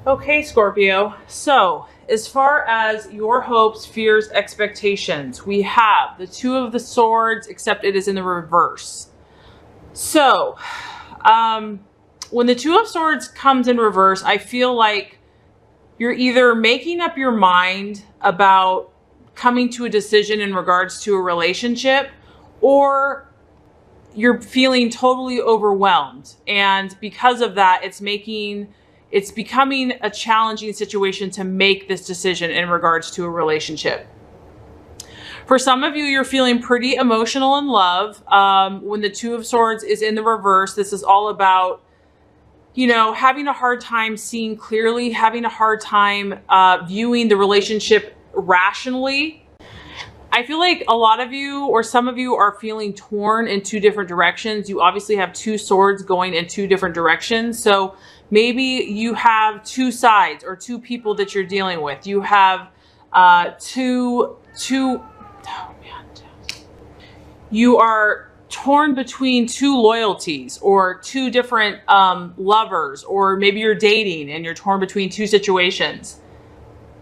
Okay, Scorpio. So as far as your hopes, fears, expectations, we have the Two of the Swords, except it is in the reverse. So when the Two of Swords comes in reverse, I feel like you're either making up your mind about coming to a decision in regards to a relationship, or you're feeling totally overwhelmed. And because of that, it's becoming a challenging situation to make this decision in regards to a relationship. For some of you, you're feeling pretty emotional in love. When the Two of Swords is in the reverse, this is all about, you know, having a hard time seeing clearly, having a hard time viewing the relationship rationally. I feel like a lot of you, or some of you, are feeling torn in two different directions. You obviously have two swords going in two different directions. So maybe you have two sides or two people that you're dealing with. You have you are torn between two loyalties or two different lovers, or maybe you're dating and you're torn between two situations.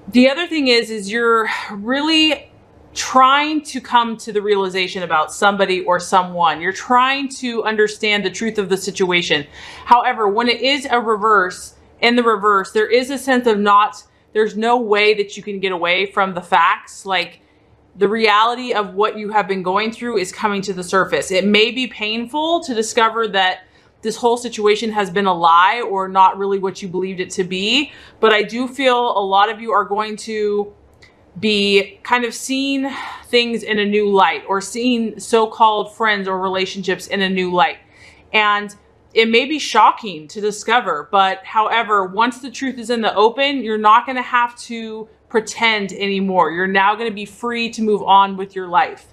The other thing is you're really trying to come to the realization about somebody or someone. You're trying to understand the truth of the situation. However, when it is a reverse, in the reverse, there is a sense of there's no way that you can get away from the facts. Like, the reality of what you have been going through is coming to the surface. It may be painful to discover that this whole situation has been a lie or not really what you believed it to be, but I do feel a lot of you are going to be kind of seeing things in a new light, or seeing so-called friends or relationships in a new light. And it may be shocking to discover, but however, once the truth is in the open, you're not going to have to pretend anymore. You're now going to be free to move on with your life.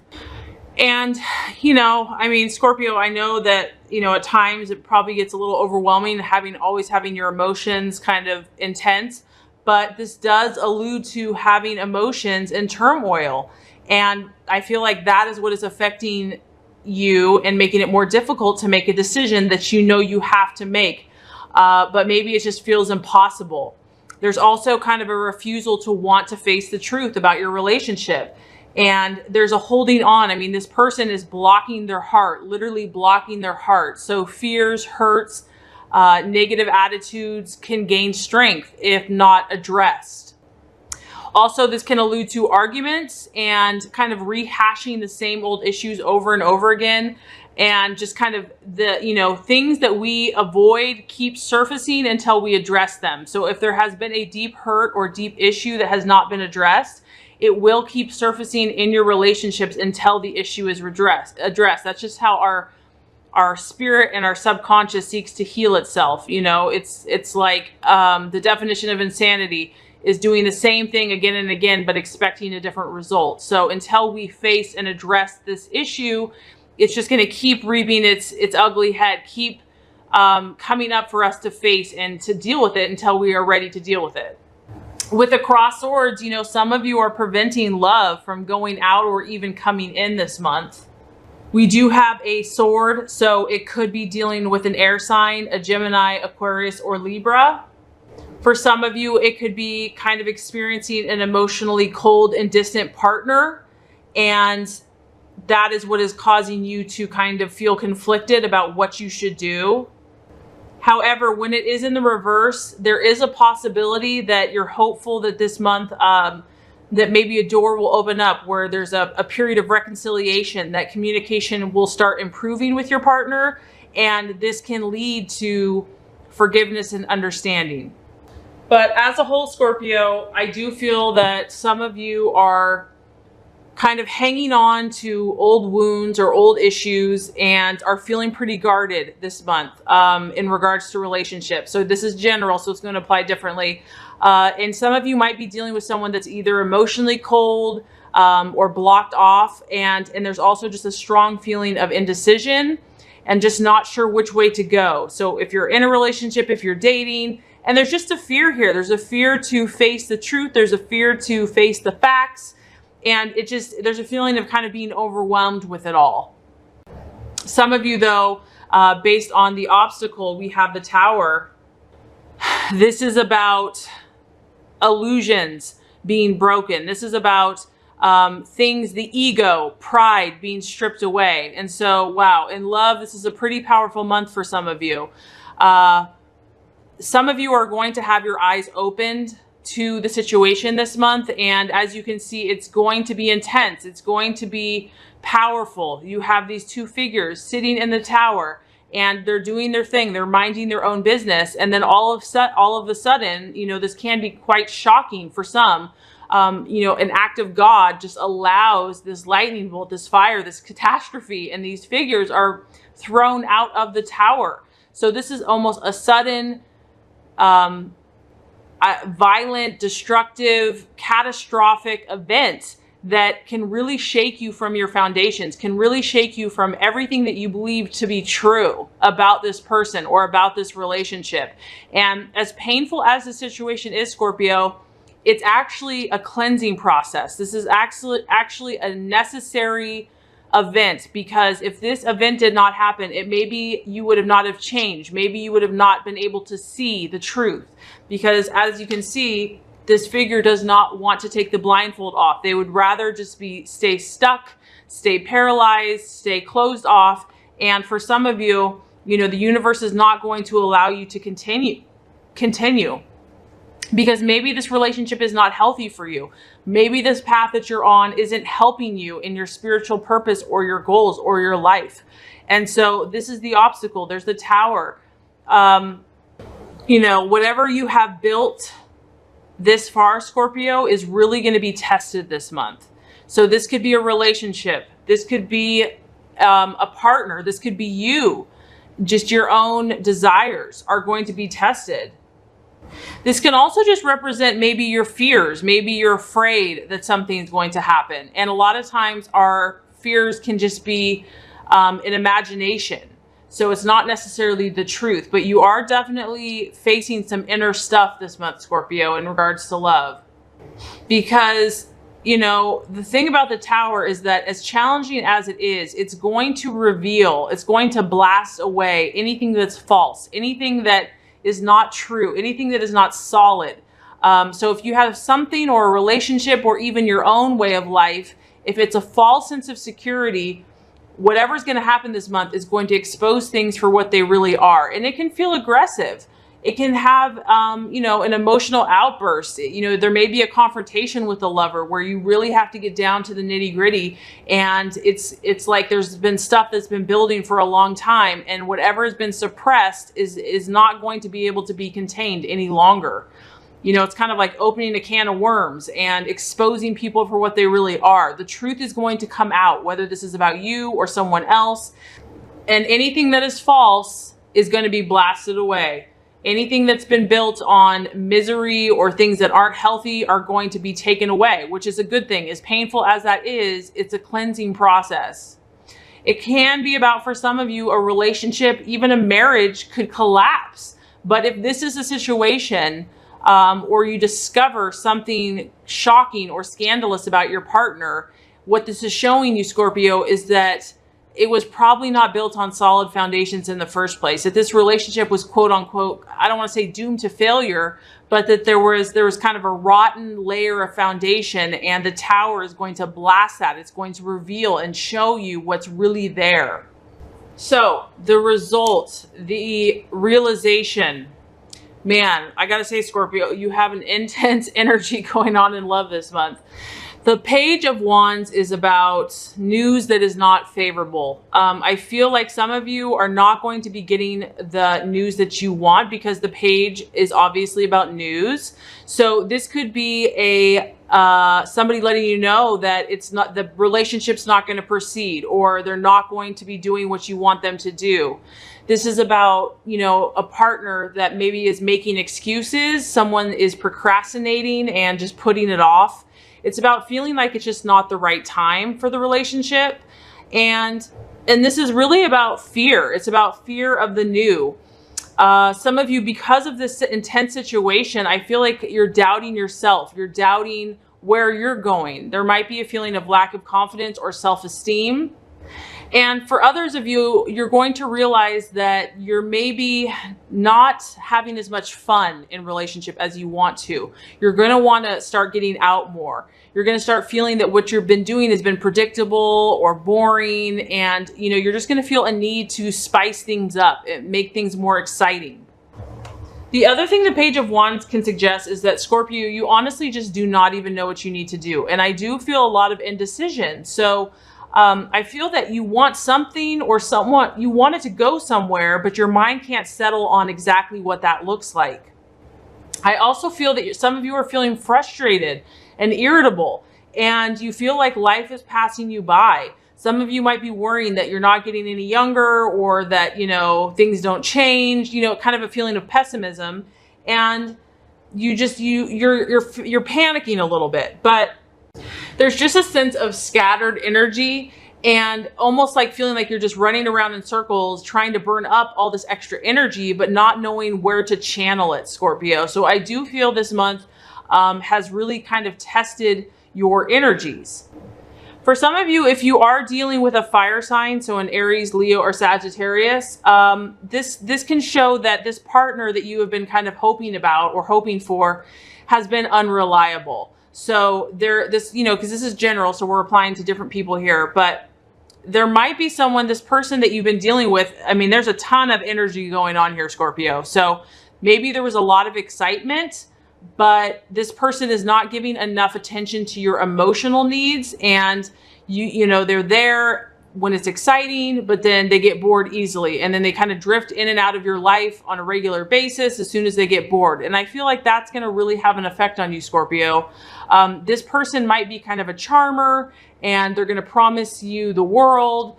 And, you know, I mean, Scorpio, I know that, you know, at times it probably gets a little overwhelming always having your emotions kind of intense. But this does allude to having emotions in turmoil. And I feel like that is what is affecting you and making it more difficult to make a decision that you know you have to make. But maybe it just feels impossible. There's also kind of a refusal to want to face the truth about your relationship. And there's a holding on. I mean, this person is blocking their heart, literally blocking their heart. So fears, hurts, negative attitudes can gain strength if not addressed. Also, this can allude to arguments and kind of rehashing the same old issues over and over again. And just kind of things that we avoid keep surfacing until we address them. So if there has been a deep hurt or deep issue that has not been addressed, it will keep surfacing in your relationships until the issue is addressed. That's just how our spirit and our subconscious seeks to heal itself. You know, it's like the definition of insanity is doing the same thing again and again, but expecting a different result. So until we face and address this issue, it's just going to keep reaping its ugly head, keep coming up for us to face and to deal with it until we are ready to deal with it. With the cross swords, you know, some of you are preventing love from going out or even coming in this month. We do have a sword, so it could be dealing with an air sign, a Gemini, Aquarius, or Libra. For some of you, it could be kind of experiencing an emotionally cold and distant partner, and that is what is causing you to kind of feel conflicted about what you should do. However, when it is in the reverse, there is a possibility that you're hopeful that this month, that maybe a door will open up where there's a period of reconciliation, that communication will start improving with your partner, and this can lead to forgiveness and understanding. But as a whole, Scorpio, I do feel that some of you are kind of hanging on to old wounds or old issues and are feeling pretty guarded this month in regards to relationships. So this is general, so it's going to apply differently. And some of you might be dealing with someone that's either emotionally cold or blocked off. And there's also just a strong feeling of indecision and just not sure which way to go. So if you're in a relationship, if you're dating, and there's just a fear here. There's a fear to face the truth. There's a fear to face the facts. And there's a feeling of kind of being overwhelmed with it all. Some of you, though, based on the obstacle, we have the Tower. This is about illusions being broken. This is about things, the ego, pride being stripped away. And so, wow, in love, this is a pretty powerful month for some of you. Some of you are going to have your eyes opened to the situation this month. And as you can see, it's going to be intense. It's going to be powerful. You have these two figures sitting in the tower, and they're doing their thing. They're minding their own business. And then all of a sudden, you know, this can be quite shocking for some. You know, an act of God just allows this lightning bolt, this fire, this catastrophe, and these figures are thrown out of the tower. So this is almost a sudden, violent, destructive, catastrophic event that can really shake you from your foundations, can really shake you from everything that you believe to be true about this person or about this relationship. And as painful as the situation is, Scorpio, it's actually a cleansing process. This is actually a necessary event, because if this event did not happen, it maybe you would have not have changed. Maybe you would have not been able to see the truth, because as you can see, this figure does not want to take the blindfold off. They would rather just stay stuck, stay paralyzed, stay closed off. And for some of you, you know, the universe is not going to allow you to continue. Because maybe this relationship is not healthy for you. Maybe this path that you're on isn't helping you in your spiritual purpose or your goals or your life. And so this is the obstacle. There's the tower. You know, whatever you have built this far, Scorpio, is really going to be tested this month. So this could be a relationship. This could be a partner. This could be you. Just your own desires are going to be tested. This can also just represent maybe your fears. Maybe you're afraid that something's going to happen. And a lot of times our fears can just be an imagination. So it's not necessarily the truth, but you are definitely facing some inner stuff this month, Scorpio, in regards to love. Because, you know, the thing about the tower is that as challenging as it is, it's going to reveal, it's going to blast away anything that's false, anything that is not true, anything that is not solid. So if you have something or a relationship or even your own way of life, if it's a false sense of security, whatever's going to happen this month is going to expose things for what they really are. And it can feel aggressive. It can have, you know, an emotional outburst. You know, there may be a confrontation with a lover where you really have to get down to the nitty gritty. And it's like there's been stuff that's been building for a long time, and whatever has been suppressed is not going to be able to be contained any longer. You know, it's kind of like opening a can of worms and exposing people for what they really are. The truth is going to come out, whether this is about you or someone else. And anything that is false is going to be blasted away. Anything that's been built on misery or things that aren't healthy are going to be taken away, which is a good thing. As painful as that is, it's a cleansing process. It can be about, for some of you, a relationship, even a marriage could collapse. But if this is a situation, or you discover something shocking or scandalous about your partner, what this is showing you, Scorpio, is that it was probably not built on solid foundations in the first place. That this relationship was, quote unquote, I don't want to say doomed to failure, but that there was kind of a rotten layer of foundation, and the tower is going to blast that. It's going to reveal and show you what's really there. So the result, the realization, man, I gotta say, Scorpio, you have an intense energy going on in love this month. The Page of Wands is about news that is not favorable. I feel like some of you are not going to be getting the news that you want, because the page is obviously about news. So this could be somebody letting you know that the relationship's not going to proceed, or they're not going to be doing what you want them to do. This is about, you know, a partner that maybe is making excuses. Someone is procrastinating and just putting it off. It's about feeling like it's just not the right time for the relationship. And this is really about fear. It's about fear of the new. Some of you, because of this intense situation, I feel like you're doubting yourself. You're doubting where you're going. There might be a feeling of lack of confidence or self-esteem. And for others of you, you're going to realize that you're maybe not having as much fun in relationship as you want to. You're going to want to start getting out more. You're going to start feeling that what you've been doing has been predictable or boring. And, you know, you're just going to feel a need to spice things up and make things more exciting. The other thing the Page of Wands can suggest is that, Scorpio, you honestly just do not even know what you need to do. And I do feel a lot of indecision. So I feel that you want something or someone, you want it to go somewhere, but your mind can't settle on exactly what that looks like. I also feel that some of you are feeling frustrated and irritable, and you feel like life is passing you by. Some of you might be worrying that you're not getting any younger, or that, you know, things don't change, you know, kind of a feeling of pessimism. And you just, you're panicking a little bit, but there's just a sense of scattered energy and almost like feeling like you're just running around in circles trying to burn up all this extra energy, but not knowing where to channel it, Scorpio. So I do feel this month has really kind of tested your energies. For some of you, if you are dealing with a fire sign, so an Aries, Leo, or Sagittarius, this can show that this partner that you have been kind of hoping about or hoping for has been unreliable. So this, you know, because this is general, so we're applying to different people here, but there might be someone, this person that you've been dealing with. I mean, there's a ton of energy going on here, Scorpio. So maybe there was a lot of excitement, but this person is not giving enough attention to your emotional needs. And you know, they're there when it's exciting, but then they get bored easily. And then they kind of drift in and out of your life on a regular basis as soon as they get bored. And I feel like that's going to really have an effect on you, Scorpio. This person might be kind of a charmer, and they're going to promise you the world,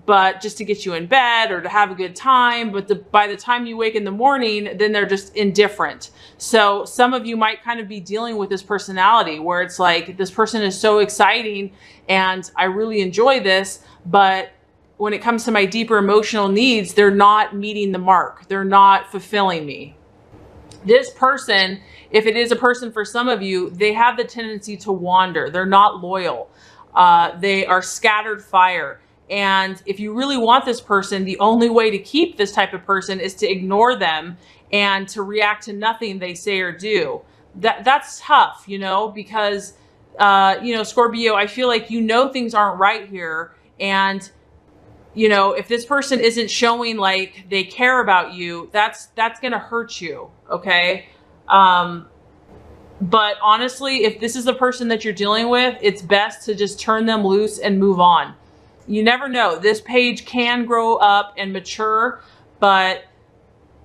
but just to get you in bed or to have a good time. But by the time you wake in the morning, then they're just indifferent. So some of you might kind of be dealing with this personality where it's like, this person is so exciting and I really enjoy this, but when it comes to my deeper emotional needs, they're not meeting the mark. They're not fulfilling me. This person, if it is a person for some of you, they have the tendency to wander. They're not loyal. They are scattered fire. And if you really want this person, the only way to keep this type of person is to ignore them and to react to nothing they say or do. That's tough, you know, because, you know, Scorpio, I feel like, you know, things aren't right here. And, you know, if this person isn't showing like they care about you, that's going to hurt you. Okay. But honestly, if this is the person that you're dealing with, it's best to just turn them loose and move on. You never know. This page can grow up and mature, but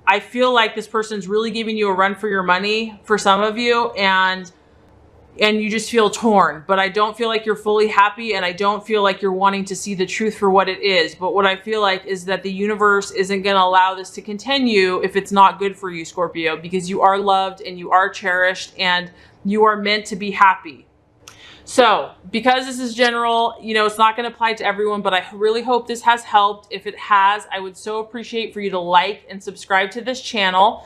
I feel like this person's really giving you a run for your money for some of you, and you just feel torn. But I don't feel like you're fully happy, and I don't feel like you're wanting to see the truth for what it is. But what I feel like is that the universe isn't going to allow this to continue if it's not good for you, Scorpio, because you are loved and you are cherished and you are meant to be happy. So because this is general, you know, it's not going to apply to everyone, but I really hope this has helped. If it has, I would so appreciate for you to like and subscribe to this channel.